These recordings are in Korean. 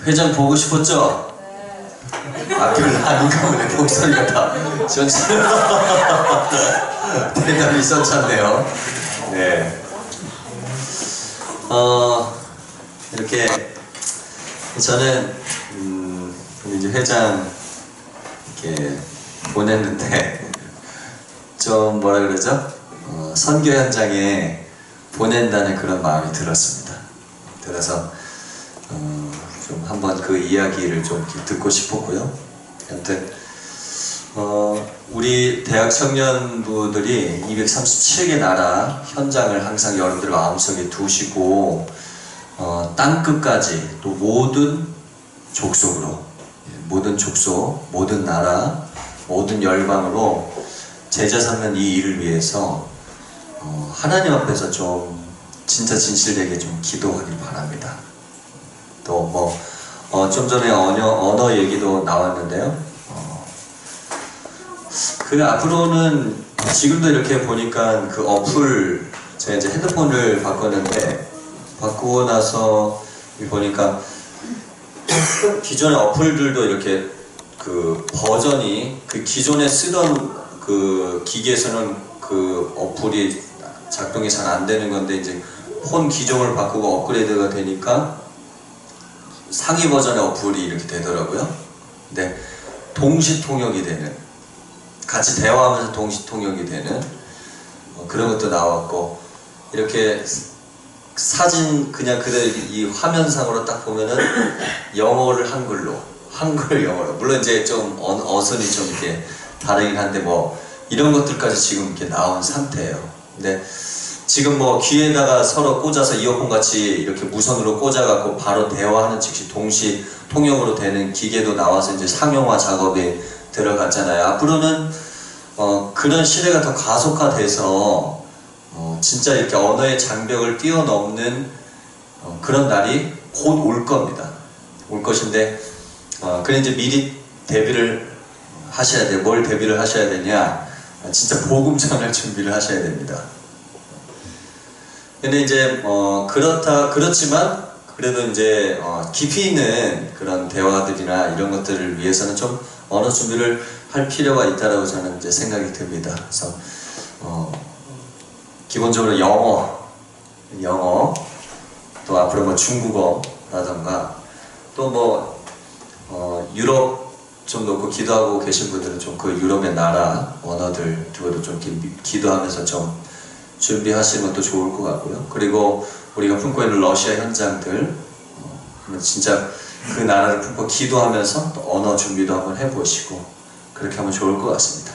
회장 보고 싶었죠? 네. 아, 별로 아닌가 보네. 목소리가 다 대답이 있었잖네요. 네. 이렇게 저는 이제 회장 이렇게 보냈는데 좀 뭐라 그러죠? 선교 현장에 보낸다는 그런 마음이 들었습니다. 그래서 좀 한번 그 이야기를 좀 듣고 싶었고요. 아무튼 우리 대학 청년부들이 237개 나라 현장을 항상 여러분들 마음속에 두시고 땅끝까지 또 모든 족속으로, 모든 족속, 모든 나라, 모든 열방으로 제자 삼는 이 일을 위해서 하나님 앞에서 좀 진짜 진실되게 좀 기도하길 바랍니다. 또 뭐 좀 전에 언어 얘기도 나왔는데요. 그 앞으로는 지금도 이렇게 보니까 그 어플, 제가 이제 핸드폰을 바꿨는데 바꾸고 나서 보니까 기존의 어플들도 이렇게 그 버전이 그 기존에 쓰던 그 기기에서는 그 어플이 작동이 잘 안 되는 건데 이제 폰 기종을 바꾸고 업그레이드가 되니까 상위 버전의 어플이 이렇게 되더라고요. 근데 동시 통역이 되는, 같이 대화하면서 동시 통역이 되는 그런 것도 나왔고, 이렇게 사진 그냥 그대로 이 화면상으로 딱 보면은 영어를 한글로, 한글 영어로, 물론 이제 좀 어선이 좀 이렇게 다르긴 한데 뭐 이런 것들까지 지금 이렇게 나온 상태예요. 근데 지금 뭐 귀에다가 서로 꽂아서 이어폰 같이 이렇게 무선으로 꽂아갖고 바로 대화하는 즉시 동시 통역으로 되는 기계도 나와서 이제 상용화 작업에 들어갔잖아요. 앞으로는 그런 시대가 더 가속화돼서 진짜 이렇게 언어의 장벽을 뛰어넘는 그런 날이 곧 올 겁니다. 올 것인데 그래 이제 미리 대비를 하셔야 돼요. 뭘 대비를 하셔야 되냐? 진짜 복음 전할 준비를 하셔야 됩니다. 근데 이제 그렇지만 그래도 이제 깊이 있는 그런 대화들이나 이런 것들을 위해서는 좀 언어 준비를 할 필요가 있다라고 저는 이제 생각이 듭니다. 그래서 기본적으로 영어, 또 앞으로 뭐 중국어라던가 또 뭐 유럽 좀 놓고 기도하고 계신 분들은 좀 그 유럽의 나라 언어들 두고도 좀 기도하면서 좀 준비하시는 것도 좋을 것 같고요. 그리고 우리가 품고 있는 러시아 현장들 진짜 그 나라를 품고 기도하면서 또 언어 준비도 한번 해보시고 그렇게 하면 좋을 것 같습니다.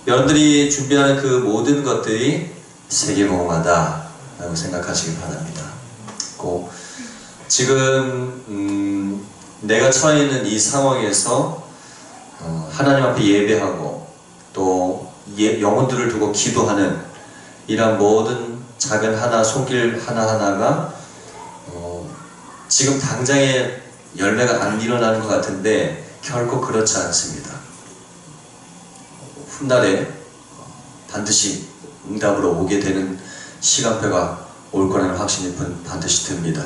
여러분들이 준비하는 그 모든 것들이 세계공헌하다라고 생각하시기 바랍니다. 꼭 지금 내가 처해 있는 이 상황에서 하나님 앞에 예배하고 또 영혼들을 두고 기도하는 이런 모든 작은 하나, 손길 하나하나가 지금 당장에 열매가 안 일어나는 것 같은데 결코 그렇지 않습니다. 훗날에 반드시 응답으로 오게 되는 시간표가 올 거라는 확신이 반드시 듭니다.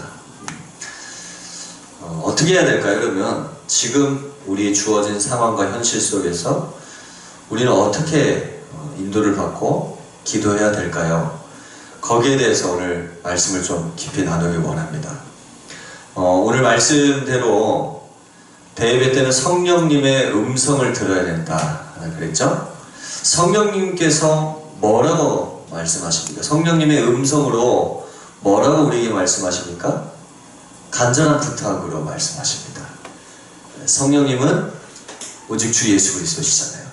어떻게 해야 될까요? 그러면 지금 우리 주어진 상황과 현실 속에서 우리는 어떻게 인도를 받고 기도해야 될까요? 거기에 대해서 오늘 말씀을 좀 깊이 나누기 원합니다. 오늘 말씀대로 대예배 때는 성령님의 음성을 들어야 된다 그랬죠? 성령님께서 뭐라고 말씀하십니까? 성령님의 음성으로 뭐라고 우리에게 말씀하십니까? 간절한 부탁으로 말씀하십니다. 성령님은 오직 주 예수 그리스도시잖아요.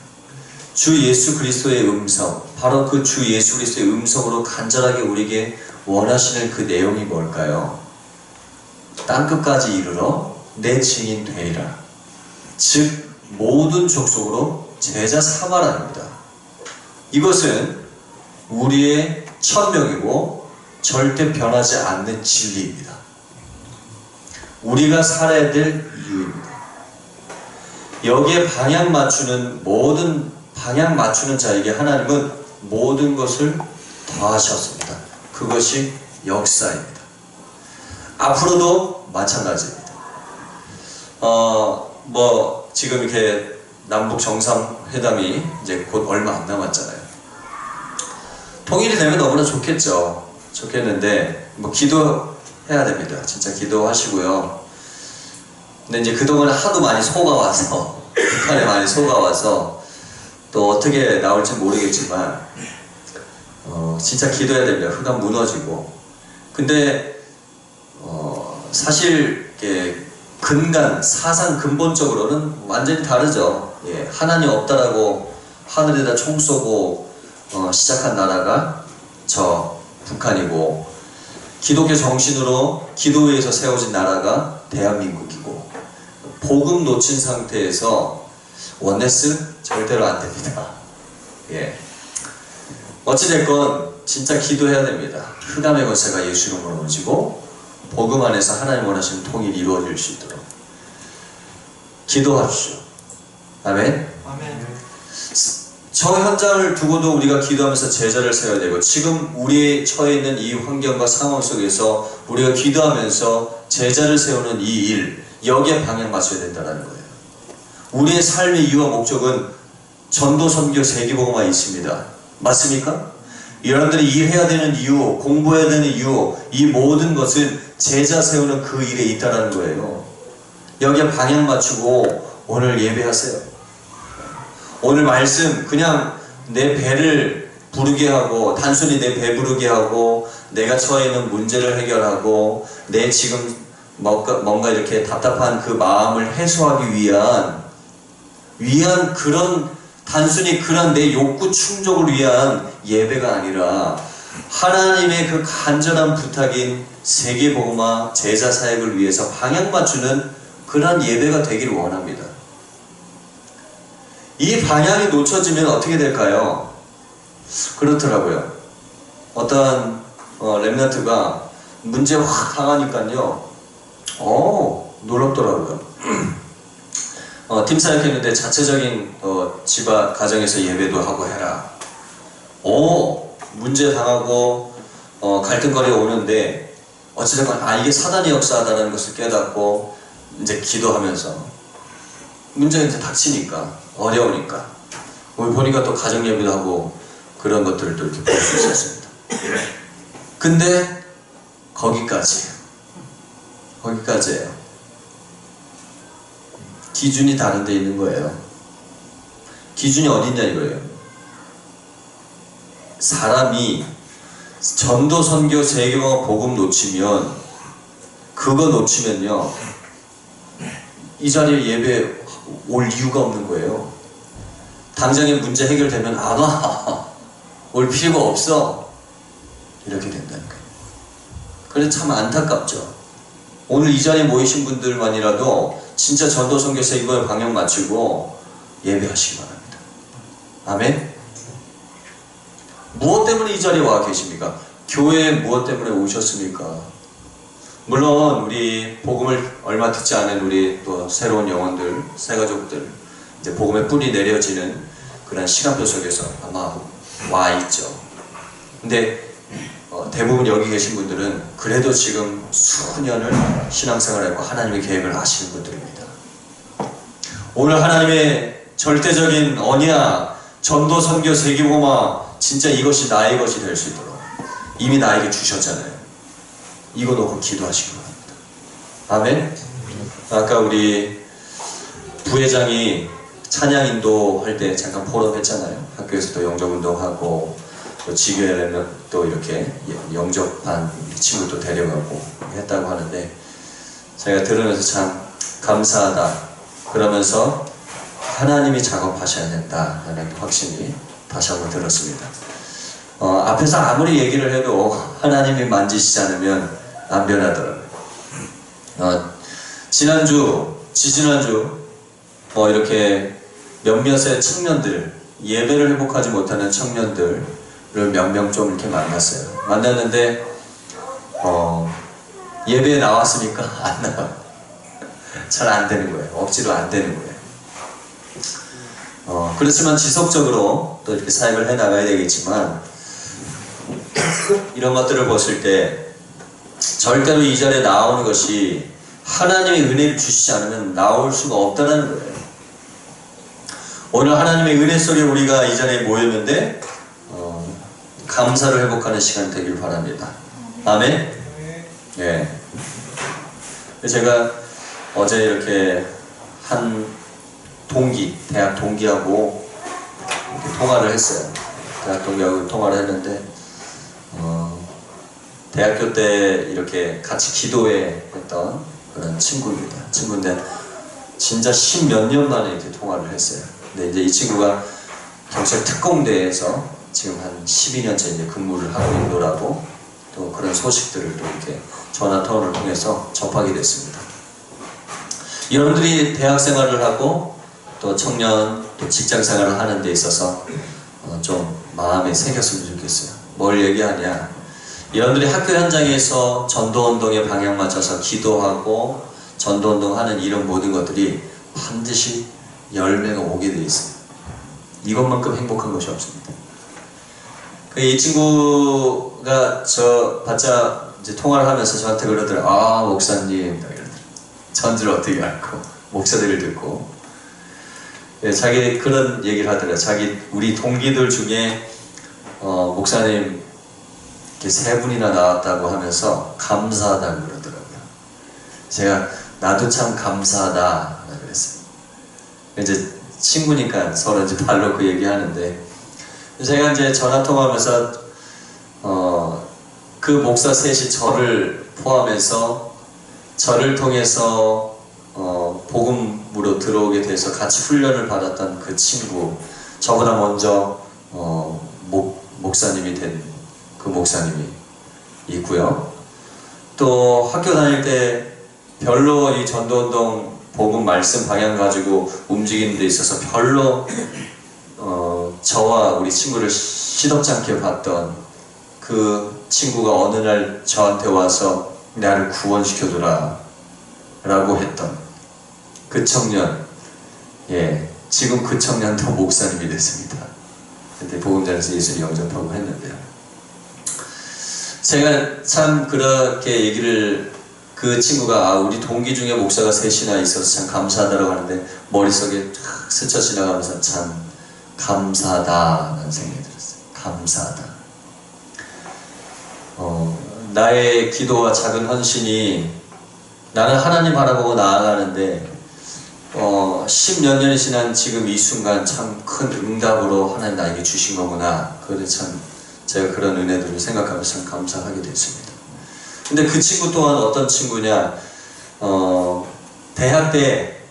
주 예수 그리스도의 음성, 바로 그 주 예수 그리스도의 음성으로 간절하게 우리에게 원하시는 그 내용이 뭘까요? 땅끝까지 이르러 내 증인 되리라. 즉 모든 족속으로 제자 삼아라입니다. 이것은 우리의 천명이고 절대 변하지 않는 진리입니다. 우리가 살아야 될 이유입니다. 여기에 방향 맞추는 자에게 하나님은 모든 것을 더하셨습니다. 그것이 역사입니다. 앞으로도 마찬가지입니다. 뭐 지금 이렇게 남북 정상회담이 이제 곧 얼마 안 남았잖아요. 통일이 되면 너무나 좋겠죠. 좋겠는데 뭐 기도해야 됩니다. 진짜 기도하시고요. 근데 이제 그동안 하도 많이 속아와서 북한에 많이 속아와서 또 어떻게 나올지 모르겠지만 진짜 기도해야 됩니다. 흑암 무너지고. 근데 사실 근간 사상 근본적으로는 완전히 다르죠. 예, 하나님 없다라고 하늘에다 총 쏘고 시작한 나라가 저 북한이고, 기독교 정신으로 기도회에서 세워진 나라가 대한민국이고, 복음 놓친 상태에서 원네스 절대로 안 됩니다. 예. 어찌됐건 진짜 기도해야 됩니다. 흑암의 권세가 예수 이름으로 무너지고 복음 안에서 하나님 원하시는 통일이 이루어질 수 있도록 기도하십시오. 아멘. 아멘. 저 현장을 두고도 우리가 기도하면서 제자를 세워야 되고, 지금 우리 처해 있는 이 환경과 상황 속에서 우리가 기도하면서 제자를 세우는 이 일, 여기에 방향 맞춰야 된다는 거예요. 우리의 삶의 이유와 목적은 전도, 선교, 세계복음화에 있습니다. 맞습니까? 여러분들이 일해야 되는 이유, 공부해야 되는 이유, 이 모든 것은 제자 세우는 그 일에 있다는 거예요. 여기에 방향 맞추고 오늘 예배하세요. 오늘 말씀 그냥 내 배를 부르게 하고, 단순히 내 배 부르게 하고, 내가 처해 있는 문제를 해결하고, 내 지금 뭔가 이렇게 답답한 그 마음을 해소하기 위한 그런, 단순히 그런 내 욕구 충족을 위한 예배가 아니라 하나님의 그 간절한 부탁인 세계복음화 제자 사역을 위해서 방향 맞추는 그런 예배가 되기를 원합니다. 이 방향이 놓쳐지면 어떻게 될까요? 그렇더라고요. 어떤 렘넌트가 문제 확 당하니까요, 놀랍더라고요. 팀 사역했는데 자체적인 집안 가정에서 예배도 하고 해라. 문제 당하고 갈등거리 오는데 어찌됐건 이게 사단의 역사다라는 것을 깨닫고 이제 기도하면서 문제가 이제 닥치니까, 어려우니까 보니까 또 가정 예배도 하고 그런 것들을 또 이렇게 볼 수 있었습니다. 근데 거기까지예요. 기준이 다른 데 있는 거예요. 기준이 어디 있냐 이거예요. 사람이 전도, 선교, 세계와 복음 놓치면, 그거 놓치면요, 이 자리에 예배 올 이유가 없는 거예요. 당장의 문제 해결되면 안 와. 올 필요가 없어. 이렇게 된다는 거예요. 그래서 참 안타깝죠. 오늘 이 자리에 모이신 분들만이라도 진짜 전도, 선교, 세계에 방향 맞추고 예배하시기 바랍니다. 아멘. 무엇 때문에 이 자리에 와 계십니까? 교회에 무엇 때문에 오셨습니까? 물론 우리 복음을 얼마 듣지 않은 우리 또 새로운 영혼들, 새가족들, 이제 복음의 뿌리 내려지는 그런 시간표 속에서 아마 와 있죠. 근데 대부분 여기 계신 분들은 그래도 지금 수년을 신앙생활하고 하나님의 계획을 아시는 분들입니다. 오늘 하나님의 절대적인 언약, 전도, 선교, 세계복음화, 진짜 이것이 나의 것이 될 수 있도록 이미 나에게 주셨잖아요. 이거 놓고 기도하시기 바랍니다. 아멘. 아까 우리 부회장이 찬양 인도할 때 잠깐 포럼했잖아요. 학교에서도 영접운동하고 또 지교회는 또 이렇게 영접한 친구도 데려가고 했다고 하는데, 제가 들으면서 참 감사하다, 그러면서 하나님이 작업하셔야 된다는 확신이 다시 한번 들었습니다. 앞에서 아무리 얘기를 해도 하나님이 만지시지 않으면 안 변하더라고요. 지지난주 이렇게 몇몇의 청년들, 예배를 회복하지 못하는 청년들을 몇 명 좀 이렇게 만났어요. 만났는데 예배에 나왔으니까 안 나와요. 잘 안 되는 거예요. 억지로 안 되는 거예요. 그렇지만 지속적으로 또 이렇게 사역을 해 나가야 되겠지만, 이런 것들을 보실 때 절대로 이 자리에 나오는 것이 하나님의 은혜를 주시지 않으면 나올 수가 없다는 거예요. 오늘 하나님의 은혜 속에 우리가 이 자리에 모였는데 감사를 회복하는 시간 되길 바랍니다. 아멘? 예. 제가 어제 이렇게 한 동기, 대학 동기하고 이렇게 통화를 했어요. 대학 동기하고 통화를 했는데 대학교 때 이렇게 같이 기도회 했던 그런 친구입니다. 친구인데 진짜 10몇 년 만에 이렇게 통화를 했어요. 근데 이제 이 친구가 경찰 특공대에서 지금 한 12년째 이제 근무를 하고 있노라고 또 그런 소식들을 또 이렇게 전화 통화를 통해서 접하게 됐습니다. 여러분들이 대학 생활을 하고 또 청년 또 직장 생활을 하는 데 있어서 좀 마음에 새겼으면 좋겠어요. 뭘 얘기하냐? 여러분들이 학교 현장에서 전도운동에 방향 맞춰서 기도하고 전도운동 하는 이런 모든 것들이 반드시 열매가 오게 되어 있어요. 이것만큼 행복한 것이 없습니다. 이 친구가 바짝 이제 통화를 하면서 저한테 그러더라고요. 아, 목사님, 이러더라고요. 전주를 어떻게 알고, 목사들을 듣고. 네, 자기 그런 얘기를 하더라고요. 우리 동기들 중에, 목사님, 이렇게 3분이나 나왔다고 하면서 감사하다고 그러더라고요. 제가, 나도 참 감사하다. 그랬어요. 이제 친구니까 서로 이제 발로 그 얘기 하는데, 제가 이제 전화통화하면서 그 목사 셋이 저를 포함해서 저를 통해서 복음으로 들어오게 돼서 같이 훈련을 받았던 그 친구, 저보다 먼저 목사님이 된 그 목사님이 있고요. 또 학교 다닐 때 별로 이 전도운동 복음 말씀 방향 가지고 움직이는 데 있어서 별로 저와 우리 친구를 시덥지 않게 봤던 그 친구가 어느 날 저한테 와서 나를 구원시켜주라 라고 했던 그 청년, 예, 지금 그 청년도 목사님이 됐습니다. 그때 복음전에서 예수를 영접하고 했는데요. 제가 참 그렇게 얘기를, 그 친구가 우리 동기 중에 목사가 셋이나 있어서 참 감사하다고 하는데 머릿속에 탁 스쳐 지나가면서 참 감사하다라는 생각이 들었어요. 감사하다. 나의 기도와 작은 헌신이, 나는 하나님 바라보고 나아가는데 10몇 년이 지난 지금 이 순간 참 큰 응답으로 하나님 나에게 주신 거구나. 그래서 참 제가 그런 은혜들을 생각하면서 참 감사하게 됐습니다. 근데 그 친구 또한 어떤 친구냐, 대학 때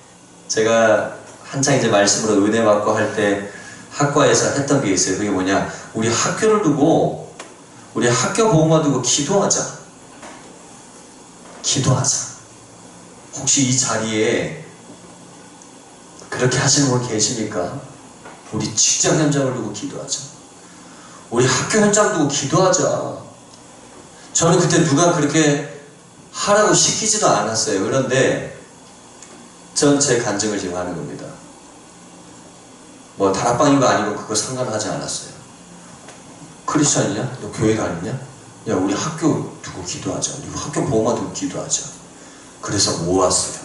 제가 한창 이제 말씀으로 은혜 받고 할 때 학과에서 했던 게 있어요. 그게 뭐냐, 우리 학교를 두고, 우리 학교 보험만 두고 기도하자. 기도하자. 혹시 이 자리에 그렇게 하시는 분 계십니까? 우리 직장 현장을 두고 기도하자. 우리 학교 현장 두고 기도하자. 저는 그때 누가 그렇게 하라고 시키지도 않았어요. 그런데 전 제 간증을 지금 하는 겁니다. 뭐 다락방인 거 아니고 그거 상관하지 않았어요. 크리스찬이냐? 너 교회 다니냐? 야, 우리 학교 두고 기도하자. 우리 학교 보호마 두고 기도하자. 그래서 모았어요.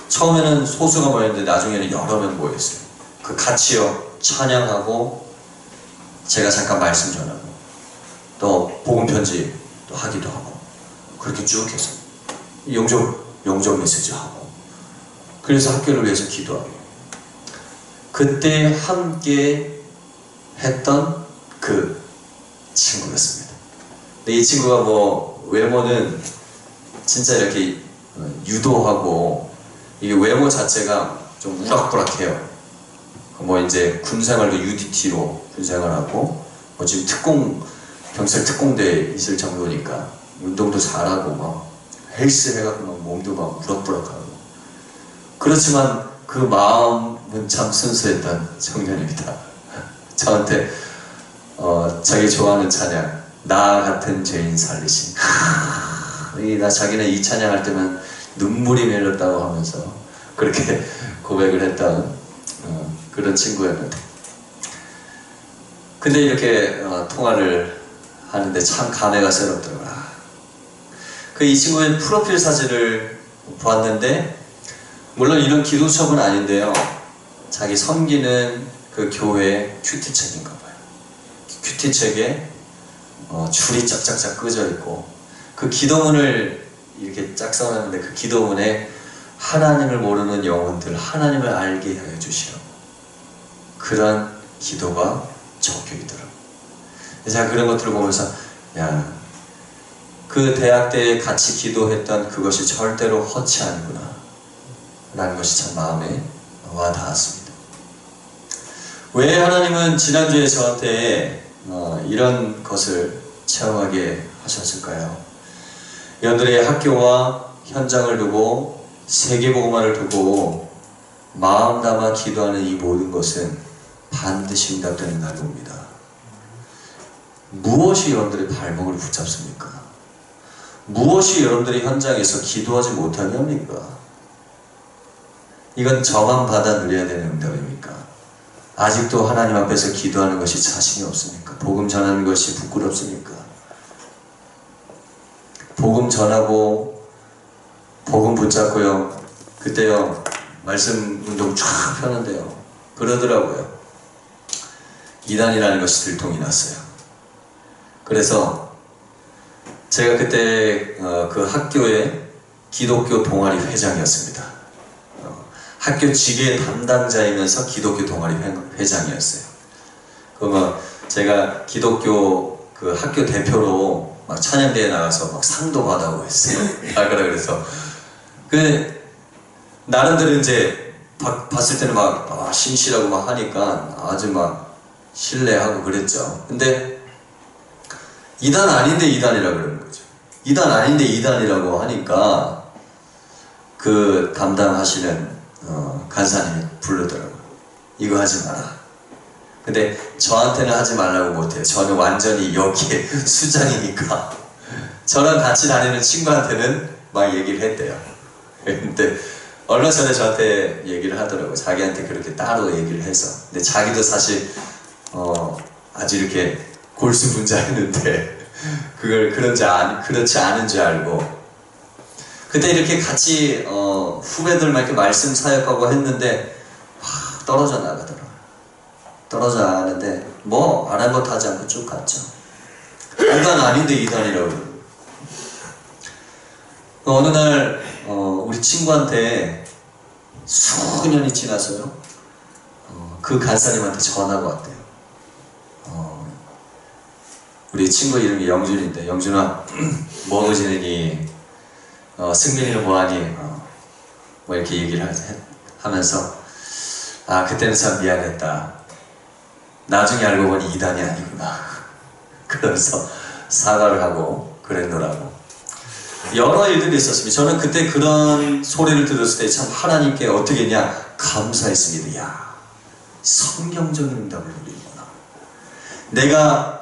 처음에는 소수가 모였는데 나중에는 여러 명 모였어요. 그 같이요, 찬양하고 제가 잠깐 말씀 전하고 또 복음 편지 또 하기도 하고, 그렇게 쭉 해서 영접 메시지 하고, 그래서 학교를 위해서 기도하고, 그때 함께 했던 그 친구였습니다. 근데 이 친구가 뭐 외모는 진짜 이렇게 유도하고, 이게 외모 자체가 좀 우락부락해요. 뭐 이제 군생활도 UDT로 군생활하고, 뭐 지금 경찰 특공대에 있을 정도니까 운동도 잘하고 막 헬스 해갖고 막 몸도 막 우락부락하고, 그렇지만 그 마음은 참 순수했던 청년입니다. 저한테 자기 좋아하는 찬양, 나 같은 죄인 살리신, 자기는 이 찬양할 때만 눈물이 맺렸다고 하면서 그렇게 고백을 했던 그런 친구였는데, 근데 이렇게 통화를 하는데 참 감회가 새롭더라고요. 그 이 친구의 프로필 사진을 보았는데, 물론 이런 기도첩은 아닌데요, 자기 섬기는 그 교회 큐티책인가 봐요. 큐티책에 줄이 짝짝짝 끄져 있고, 그 기도문을 이렇게 짝 써놨는데, 그 기도문에 하나님을 모르는 영혼들 하나님을 알게 하여 주시라고, 그런 기도가 적혀 있더라고요. 제가 그런 것들을 보면서, 야, 그 대학 때에 같이 기도했던 그것이 절대로 헛이 아니구나 라는 것이 참 마음에 와 닿았습니다. 왜 하나님은 지난주에 저한테 이런 것을 체험하게 하셨을까요? 여러분들의 학교와 현장을 두고, 세계복음화를 두고 마음 담아 기도하는 이 모든 것은 반드시 응답되는 날이 옵니다. 무엇이 여러분들의 발목을 붙잡습니까? 무엇이 여러분들이 현장에서 기도하지 못하게 합니까? 이건 저만 받아 누려야 되는 응답입니까? 아직도 하나님 앞에서 기도하는 것이 자신이 없습니까? 복음 전하는 것이 부끄럽습니까? 복음 전하고 복음 붙잡고요, 그때요 말씀 운동 쫙 펴는데요, 그러더라고요. 이단이라는 것이 들통이 났어요. 그래서 제가 그때 그 학교의 기독교 동아리 회장이었습니다. 학교 직의 담당자이면서 기독교 동아리 회장이었어요. 그러면 제가 기독교 그 학교 대표로 막 찬양대회 나가서 막 상도 받아오고 했어요. 그래서 나름대로 이제 봤을 때는 막 신실하고 막 하니까 아주 막 신뢰하고 그랬죠. 근데 이단 아닌데 이단이라고 그러는 거죠. 이단 아닌데 이단이라고 하니까 그 담당하시는 간사님이 부르더라고요. 이거 하지 마라. 근데 저한테는 하지 말라고 못해요. 저는 완전히 여기에 수장이니까. 저랑 같이 다니는 친구한테는 막 얘기를 했대요. 근데 얼마 전에 저한테 얘기를 하더라고요. 자기한테 그렇게 따로 얘기를 해서. 근데 자기도 사실 아주 이렇게 골수분자였는데 그걸 그렇지 않은 줄 알고, 그때 이렇게 같이 후배들만 이렇게 말씀 사역하고 했는데 떨어져 나가더라고요. 떨어져 나가는데 뭐 아랑곳하지 않고 쭉 갔죠. 이단 아닌데 이단이라고 그러고. 어느 날 우리 친구한테 수년이 지나서요, 그 간사님한테 전화가 왔대요. 우리 친구 이름이 영준인데, 영준아 뭐하고 지내니? 승민이는 뭐하니? 뭐 이렇게 얘기를 하면서, 그때는 참 미안했다. 나중에 알고 보니 이단이 아니구나. 그러면서 사과를 하고 그랬노라고. 여러 일들이 있었습니다. 저는 그때 그런 소리를 들었을 때 참 하나님께 어떻게 했냐? 감사했습니다. 야, 성경적인 응답을 누리구나. 내가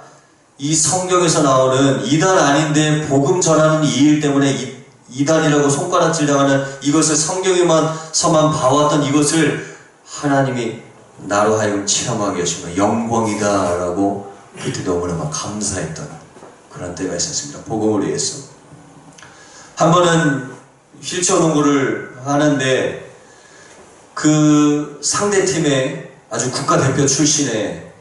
이 성경에서 나오는 이단 아닌데 복음 전하는 이 일 때문에 이단이라고 손가락질 당하는 이것을 성경에서만 봐왔던 이것을 하나님이 나로 하여금 체험하게 하시면 영광이다 라고 그때 너무나 감사했던 그런 때가 있었습니다. 복음을 위해서. 한 번은 휠체어 농구를 하는데 그 상대팀의 아주 국가대표 출신의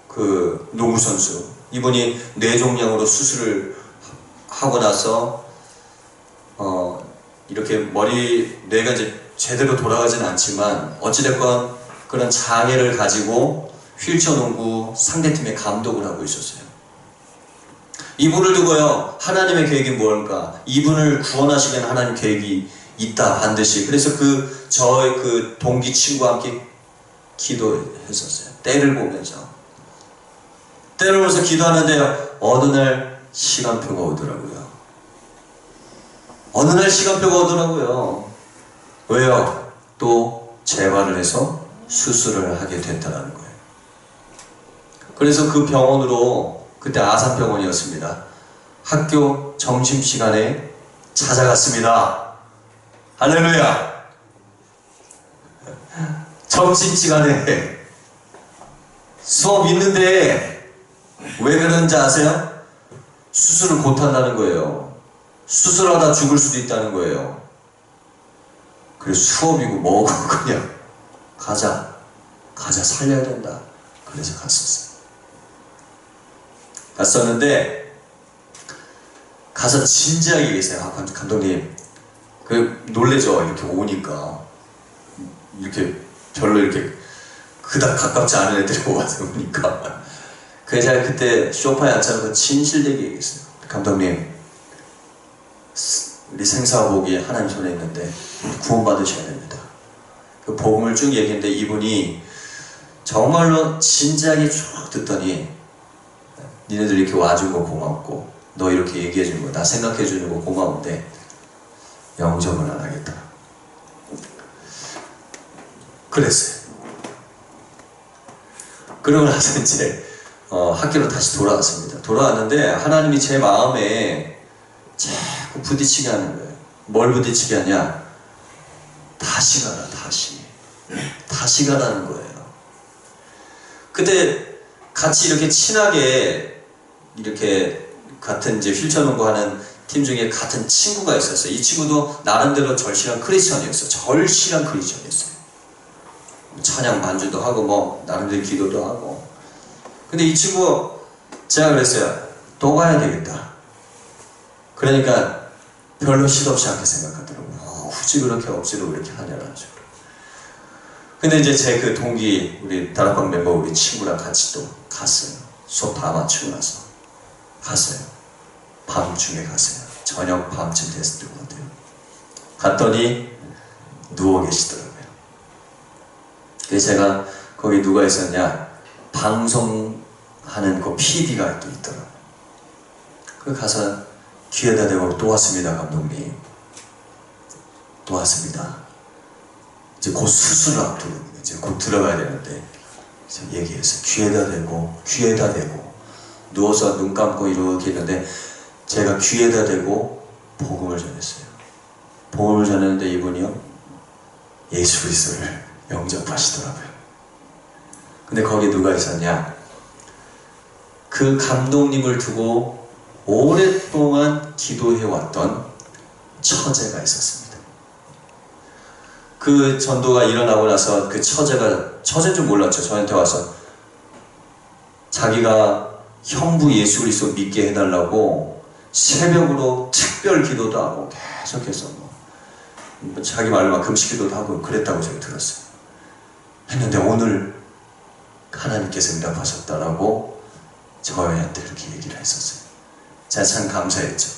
그 농구선수, 이분이 뇌종양으로 수술을 하고 나서 이렇게 뇌가 이제 제대로 돌아가진 않지만 어찌됐건 그런 장애를 가지고 휠체어 농구 상대팀의 감독을 하고 있었어요. 이분을 두고요, 하나님의 계획이 뭘까? 이분을 구원하시기 위한 하나님 계획이 있다, 반드시. 그래서 저의 그 동기 친구와 함께 기도했었어요. 때를 보면서 기도하는데요, 어느 날 시간표가 오더라고요. 왜요? 또 재활을 해서 수술을 하게 됐다는 거예요. 그래서 그 병원으로, 그때 아산병원이었습니다. 학교 점심시간에 찾아갔습니다. 할렐루야! 점심시간에 수업 있는데 왜 그러는지 아세요? 수술을 못한다는 거예요. 수술하다 죽을 수도 있다는 거예요. 그래서 수업이고 뭐고 그냥 가자 살려야 된다. 그래서 갔었는데 가서 진지하게 얘기했어요. 감독님, 놀래죠. 이렇게 오니까 이렇게 별로 이렇게 그닥 가깝지 않은 애들이 와서 오니까. 그래서 제가 그때 소파에 앉아서 진실되게 얘기했어요. 감독님, 우리 생사복이 하나님 손에 있는데 구원받으셔야 됩니다. 그 복음을 쭉 얘기했는데 이분이 정말로 진지하게 쭉 듣더니, 니네들 이렇게 와준 거 고맙고 너 이렇게 얘기해준 거, 나 생각해주는 거 고마운데 영접은 안 하겠다. 그랬어요. 그러고 나서 이제 학교로 다시 돌아왔습니다. 돌아왔는데 하나님이 제 마음에 자꾸 부딪히게 하는 거예요. 뭘 부딪히게 하냐? 다시 가라, 다시 가라는 거예요. 그때 같이 이렇게 친하게 이렇게 같은 이제 휠체어농구 하는 팀 중에 같은 친구가 있었어요. 이 친구도 나름대로 절실한 크리스천이었어요. 찬양 반주도 하고 뭐 나름대로 기도도 하고. 근데 이 친구 제가 그랬어요. 또 가야 되겠다. 그러니까 별로 시덥지 않게 생각하더라고요. 굳이 그렇게 억지로 그렇게 하냐라는 식으로. 근데 이제 제 그 동기, 우리 다락방 멤버 우리 친구랑 같이 또 갔어요. 수업 다 마치고 나서 갔어요. 밤중에 갔어요. 저녁 밤쯤 됐을 것 같아요. 갔더니 누워 계시더라고요. 그래서 제가 거기 누가 있었냐? 방송하는 그 PD가 또 있더라고요. 그 가서 귀에다 대고 또 왔습니다, 감독님. 또 왔습니다. 이제 곧 수술을 앞두고 이제 곧 들어가야 되는데 얘기해서 귀에다 대고 누워서 눈 감고 이렇게 했는데 제가 귀에다 대고 복음을 전했어요. 복음을 전했는데 이분이요, 예수 그리스도를 영접하시더라고요. 근데 거기 누가 있었냐? 그 감독님을 두고 오랫동안 기도해왔던 처제가 있었습니다. 그 전도가 일어나고 나서 그 처제인 줄 몰랐죠. 저한테 와서 자기가 형부 예수 그리스도 믿게 해달라고 새벽으로 특별 기도도 하고 계속해서 뭐 자기 말로 막 금식 기도도 하고 그랬다고 제가 들었어요. 했는데 오늘 하나님께서 응답하셨다라고 저희한테 이렇게 얘기를 했었어요. 제가 참 감사했죠.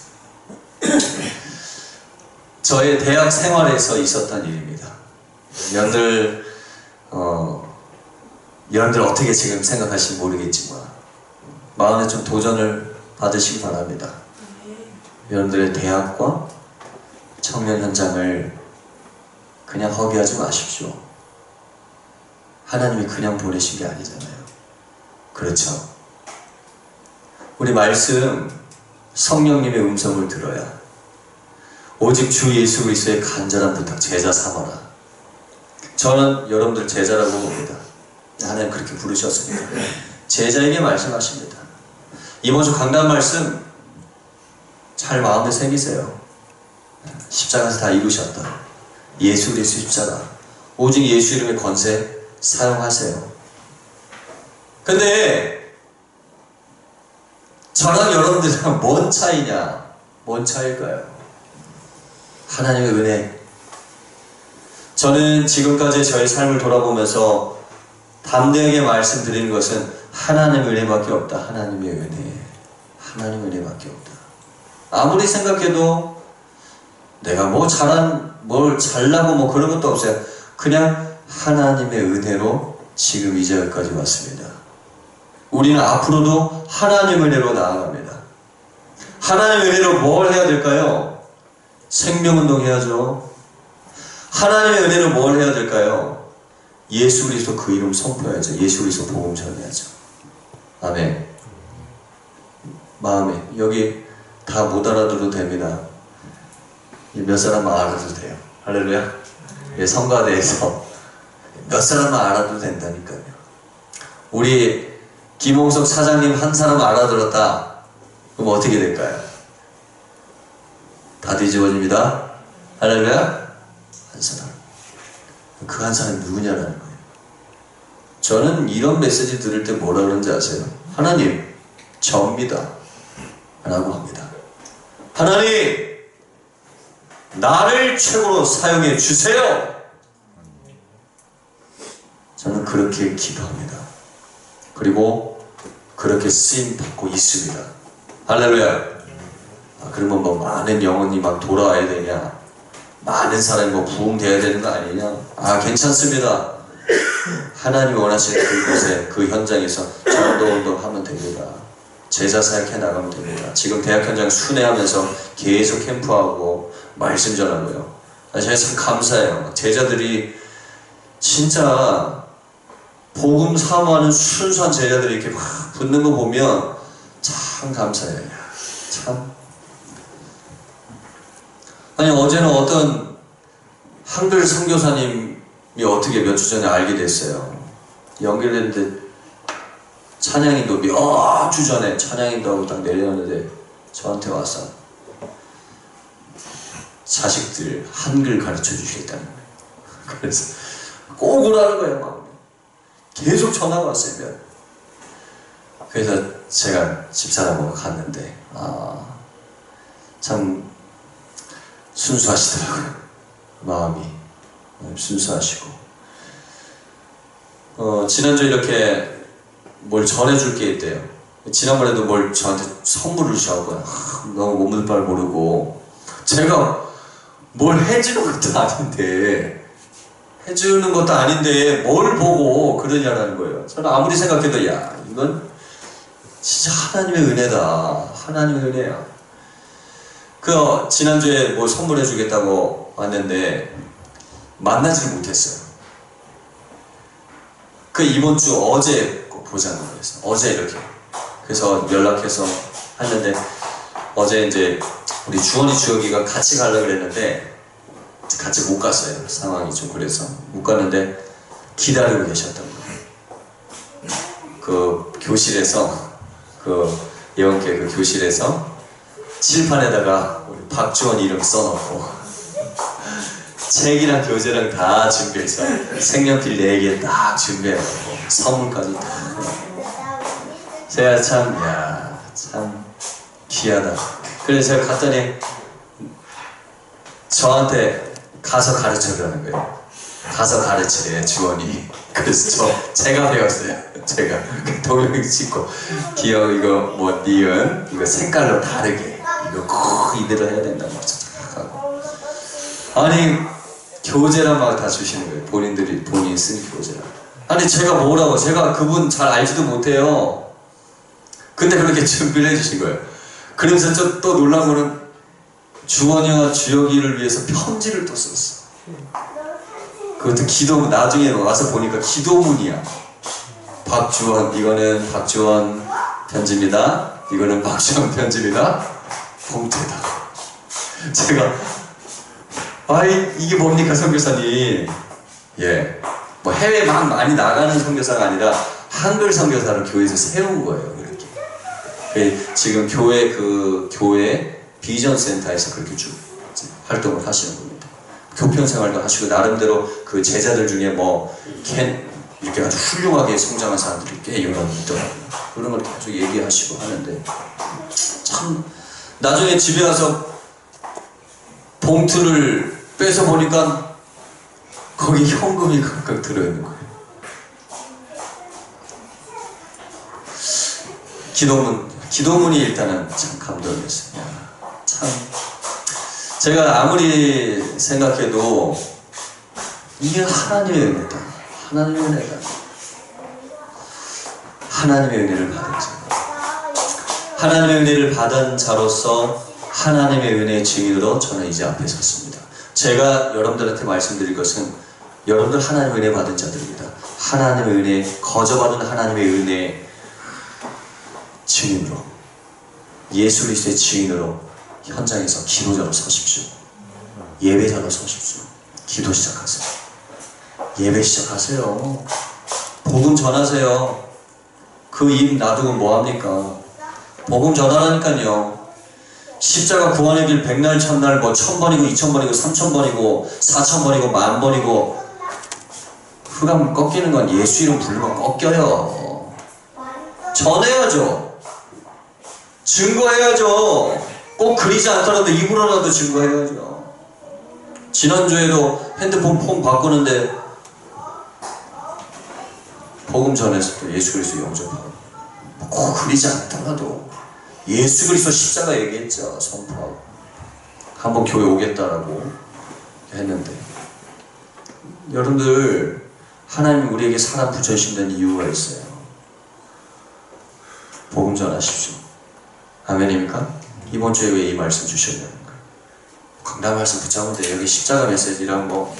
저의 대학 생활에서 있었던 일입니다. 여러분들 어떻게 지금 생각하실지 모르겠지만 마음에 좀 도전을 받으시기 바랍니다. 여러분들의 대학과 청년 현장을 그냥 허기하지 마십시오. 하나님이 그냥 보내신 게 아니잖아요. 그렇죠? 우리 말씀, 성령님의 음성을 들어야 오직 주 예수 그리스도의 간절한 부탁, 제자 삼아라. 저는 여러분들 제자라고 봅니다. 하나님 그렇게 부르셨으니까 제자에게 말씀하십니다. 이번 주 강단 말씀 잘 마음에 새기세요. 십자가에서 다 이루셨다. 예수 그리스도 십자가, 오직 예수 이름의 권세 사용하세요. 근데 저랑 여러분들이랑 뭔 차이냐? 뭔 차이일까요? 하나님의 은혜. 저는 지금까지 저의 삶을 돌아보면서 담대하게 말씀드리는 것은 하나님의 은혜밖에 없다. 하나님의 은혜. 하나님의 은혜밖에 없다. 아무리 생각해도 내가 뭘 잘나고 뭐 그런 것도 없어요. 그냥 하나님의 은혜로 지금 이 자리까지 왔습니다. 우리는 앞으로도 하나님의 은혜로 나아갑니다. 하나님의 은혜로 뭘 해야 될까요? 생명운동 해야죠. 하나님의 은혜로 뭘 해야 될까요? 예수 그리스도 그 이름 선포해야죠. 예수 그리스도 복음 전해야죠. 아멘. 마음에 여기 다 못 알아들어도 됩니다. 몇 사람만 알아도 돼요. 할렐루야. 성가대에서 몇 사람만 알아도 된다니까요. 우리 김홍석 사장님 한 사람 알아들었다. 그럼 어떻게 될까요? 다 뒤집어집니다. 할렐루야. 한 사람. 그 한 사람이 누구냐라는 거예요. 저는 이런 메시지 들을 때 뭐라 그러는지 아세요? 하나님, 접니다 라고 합니다. 하나님, 나를 최고로 사용해 주세요. 저는 그렇게 기도합니다. 그리고 그렇게 쓰임 받고 있습니다. 할렐루야. 그러면 뭐 많은 영혼이 막 돌아와야 되냐, 많은 사람이 뭐 부흥돼야 되는 거 아니냐? 괜찮습니다. 하나님이 원하시는 그곳에, 그 현장에서 전도 하면 됩니다. 제자 사역해 나가면 됩니다. 지금 대학 현장 순회하면서 계속 캠프하고 말씀 전하고요. 제가 참 감사해요. 제자들이 진짜 복음 사모하는 순수한 제자들이 이렇게 막 붙는 거 보면 참 감사해요. 참. 아니, 어제는 어떤 한글 선교사님이 어떻게 몇 주 전에 알게 됐어요. 연결됐는데 찬양인도 몇 주 전에 찬양인도하고 딱 내려오는데 저한테 와서 자식들 한글 가르쳐 주시겠다는 거예요. 그래서 꼭 오라는 거예요. 막 계속 전화가 왔어요. 그래서 제가 집사람하고 갔는데 참 순수하시더라고요. 마음이 순수하시고 지난주에 이렇게 뭘 전해줄 게 있대요. 지난번에도 뭘 저한테 선물을 주셔서 너무 몸둘 바를 모르고 제가 뭘 해주는 것도 아닌데 뭘 보고 그러냐라는 거예요. 저는 아무리 생각해도 야, 이건 진짜 하나님의 은혜다. 하나님의 은혜야. 지난주에 뭘 선물해 주겠다고 왔는데 만나지 못했어요. 이번 주 어제 보자는 거였어요. 어제 이렇게. 그래서 연락해서 했는데 어제 이제 우리 주원이 주혁이가 같이 가려고 그랬는데 같이 못 갔어요. 상황이 좀 그래서 못 갔는데 기다리고 계셨던 거예요. 교실에서 예원계 교실에서 칠판에다가 우리 박주원 이름 써놓고 책이랑 교재랑 다 준비해서 색연필 4개 딱 준비해놓고 선물까지 다 제가 참 귀하다. 그래서 제가 갔더니 저한테 가서 가르쳐주라는 거예요. 가서 가르치래요, 주원이. 그래서 제가 배웠어요. 제가 동영 찍고 기억 이거 뭐 니은 이거 색깔로 다르게 이거 꼭 이대로 해야 된다고 하고 아니 교재랑 막 다 주시는 거예요. 본인이 쓴 교재랑. 아니 제가 그분 잘 알지도 못해요. 근데 그렇게 준비를 해주신 거예요. 그러면서 또 놀란 거는 주원이와 주혁이를 위해서 편지를 또 썼어. 그것도 기도문. 나중에 와서 보니까 기도문이야. 박주원, 이거는 박주원 편지입니다. 이거는 박주원 편지입니다. 봉투에다. 제가 이게 뭡니까 선교사님? 뭐 해외 막 많이 나가는 선교사가 아니라 한글 선교사를 교회에서 세운 거예요. 이렇게. 지금 교회 비전 센터에서 그렇게 쭉 활동을 하시는 겁니다. 교편 생활도 하시고 나름대로 그 제자들 중에 이렇게 아주 훌륭하게 성장한 사람들이 꽤 여러 있더라고요. 그런 걸 계속 얘기하시고 하는데 참 나중에 집에 와서 봉투를 빼서 보니까 거기 현금이 각각 들어있는 거예요. 기도문이 일단은 참 감동이었어요. 참 제가 아무리 생각해도 이게 하나님의 은혜다. 하나님의 은혜다. 하나님의 은혜를 받은 자. 하나님의 은혜를 받은 자로서 하나님의 은혜의 증인으로 저는 이제 앞에 섰습니다. 제가 여러분들한테 말씀드릴 것은 여러분들 하나님의 은혜 받은 자들입니다. 하나님의 은혜, 거저받은 하나님의 은혜 증인으로, 예수 그리스도의 증인으로 현장에서 기도자로 서십시오. 예배자로 서십시오. 기도 시작하세요. 예배 시작하세요. 복음 전하세요. 그 입 놔두고 뭐합니까? 복음 전하라니까요. 십자가 구원의 길 백날 천날 뭐 1000번이고 2000번이고 3000번이고 4000번이고 10,000번이고 흑암 꺾이는 건 예수 이름 부르면 꺾여요. 전해야죠. 증거해야죠. 꼭 그리지 않더라도 입으로라도 증거해야죠. 지난주에도 핸드폰 폰 바꾸는데 복음 전해서 또 예수 그리스도 영접하고 꼭 그리지 않더라도 예수 그리스도 십자가 얘기했죠. 선포하고 한번 교회 오겠다라고 했는데 여러분들 하나님 우리에게 사람 붙여주신 데는 이유가 있어요. 복음 전하십시오. 아멘입니까? 이번 주에 왜 이 말씀 주셨냐는 거예요. 강단 말씀 붙잡으면 돼요. 여기 십자가 메시지랑 뭐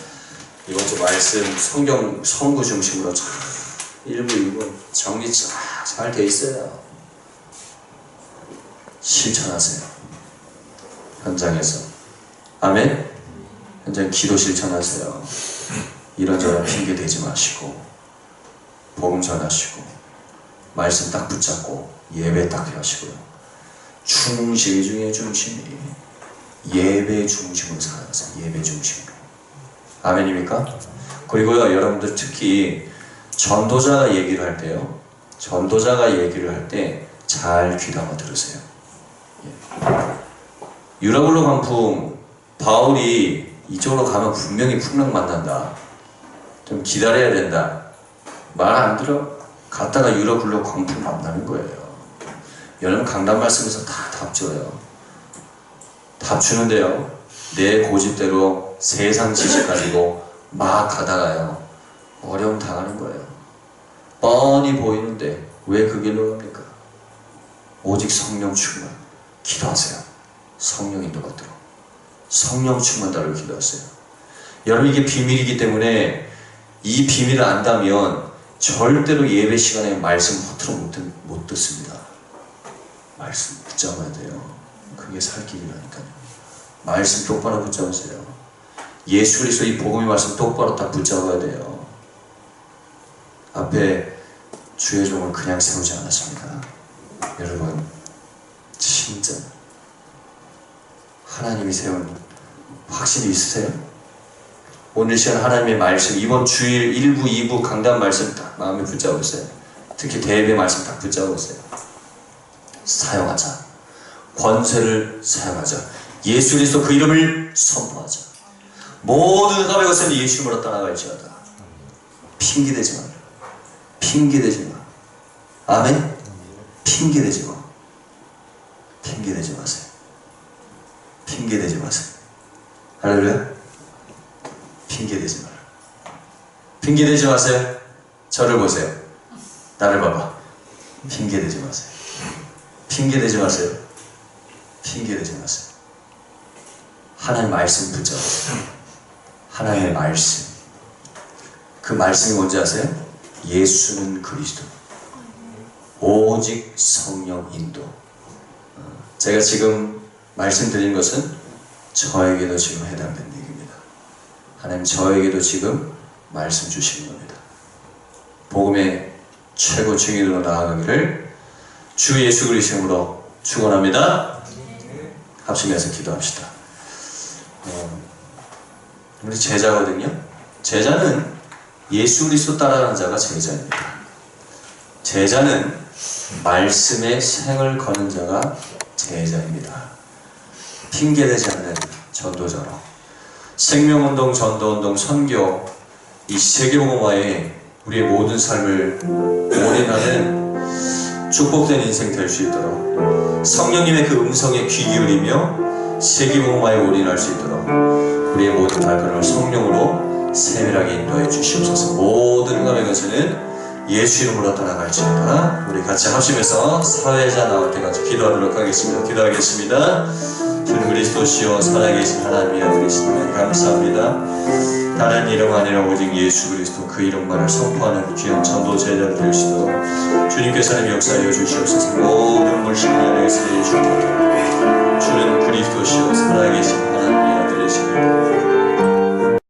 이번 주 말씀 성경 성구 중심으로 참 1부 2부 정리 잘 돼 있어요. 실천하세요. 현장에서. 아멘? 현장 기도 실천하세요. 이런저런 핑계 대지 마시고 복음 전하시고 말씀 딱 붙잡고 예배 딱 하시고요. 중심 중에 중심이 예배 중심으로 살아가세요. 예배 중심으로. 아멘입니까? 그리고요 여러분들 특히 전도자가 얘기를 할 때요. 전도자가 얘기를 할 때 잘 귀담아 들으세요. 유라굴로 광풍 바울이 이쪽으로 가면 분명히 풍랑 만난다. 좀 기다려야 된다. 말 안 들어? 갔다가 유라굴로 광풍 만나는 거예요. 여러분 강단 말씀에서 다 답줘요. 답 주는데요. 내 고집대로 세상 지식 가지고 막 가다가요. 어려움 당하는 거예요. 뻔히 보이는데 왜 그 길로 갑니까? 오직 성령 충만. 기도하세요. 성령 인도 받도록. 성령 충만 따르고 기도하세요. 여러분 이게 비밀이기 때문에 이 비밀을 안다면 절대로 예배 시간에 말씀 허투루 못 듣습니다. 말씀 붙잡아야 돼요. 그게 살 길이라니까요. 말씀 똑바로 붙잡으세요. 예수 그리스도 이 복음의 말씀 똑바로 딱 붙잡아야 돼요. 앞에 주의 종을 그냥 세우지 않았습니다. 여러분 진짜 하나님이 세운 확신이 있으세요? 오늘 시간 하나님의 말씀 이번 주일 1부 2부 강단 말씀 딱 마음에 붙잡으세요. 특히 대예배 말씀 딱 붙잡으세요. 사용하자. 권세를 사용하자. 예수 그리스도 그 이름을 선포하자. 모든 흑암의 것은 예수 이름으로 떠나갈지어다. 핑계대지 마라. 핑계대지 마. 아멘? 핑계대지 마. 핑계대지 마세요. 핑계대지 마세요. 할렐루야? 핑계대지 마라. 핑계대지 마세요. 저를 보세요. 나를 봐봐. 핑계대지 마세요. 핑계대지 마세요. 핑계대지 마세요. 하나님의 말씀 붙잡으세요. 하나님의 말씀. 그 말씀이 뭔지 아세요? 예수는 그리스도. 오직 성령 인도. 제가 지금 말씀드린 것은 저에게도 지금 해당된 얘기입니다. 하나님 저에게도 지금 말씀 주시는 겁니다. 복음의 최고 증인으로 나아가기를 주 예수 그리스도 이름으로 축원합니다. 합심해서 기도합시다. 우리 제자거든요. 제자는 예수 그리스도 따라가는 자가 제자입니다. 제자는 말씀에 생을 거는 자가 제자입니다. 핑계대지 않는 전도자로 생명운동, 전도운동, 선교 이 세계복음화에 우리의 모든 삶을 올인하는 축복된 인생 될 수 있도록 성령님의 그 음성에 귀 기울이며 세계복음화에 올인할 수 있도록 우리의 모든 발걸음을 성령으로 세밀하게 인도해 주시옵소서. 모든 흑암의 것은 예수 이름으로 떠나갈지어다. 우리 같이 합심해서 사회자 나올 때까지 기도하도록 하겠습니다. 기도하겠습니다. 주는 그리스도시요 살아계신 하나님의 아들이신 하나님 감사합니다. 다른 이름 아니라 오직 예수 그리스도 그 이름만을 선포하는 귀한 전도 제자들 될 수 있도록 주님께서는 역사하여 주시옵소서. 모든 물심을 안에서 예수님 주는 그리스도시요 살아계신 하나님의 아들이십니다.